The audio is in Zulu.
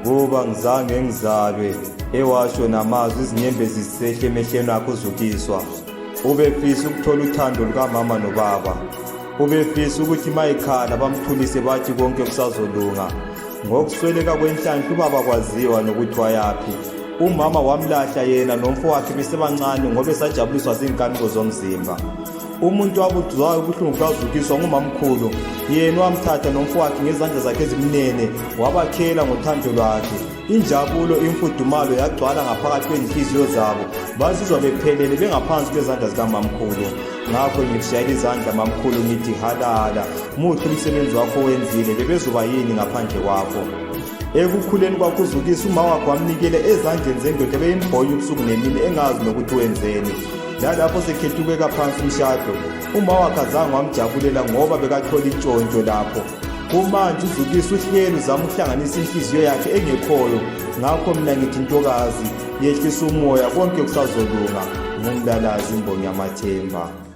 kuba ngizange ngizalwe, ewasho namazwi izinyembezi zisehle emehlweni akho uZukiswa. Ubefisa ukuthola uthando lukamama nobaba. Ubefisa ukuthi mayikhala bamthulise bathi konke kusazolunga. Ngokusweleka kwenhlanhla ubaba kwaziwa nokuthi wayaphi. Umama wamlahla yena nomfowakhe besebancane ngoba esajabuliswa zinkanuko zomzimba. Umuntu wabuzwayo ubuhlungu kaZukiswa ngumamkhulu, yena wamthatha nomfowakhe ngezandla zakhe ezimnene wabakhela ngothando lwakhe. Injabulo imfudumalo yagcwala ngaphakathi kwenhliziyo zabo, bazizwa bephelele bengaphansi kwezandla zikamamkhulu. Ngakho ngikushayela izandla mamkhulu ngithi halala, muhle umsebenzi wakho wenzile, bebezoba yini ngaphandle kwakho. Ekukhuleni kwakho uZukiswa uma wakhe wamnikele ezandleni zendoda ebeyimbhonya ubusuku nemini engazi nokuthi wenzeni. Nalapho sekhethukeka phansi umshado, uma wakhe azange wamjabulela ngoba bekathola intshontsho lapho. Kumanje uZukiswa uhleli uzama ukuhlanganisa inhliziyo yakhe engekhoyo. Ngakho mina ngithi ntokazi, yehlisa umoya, konke kusazolunga. Ngumlalazi imbongi yamathemba.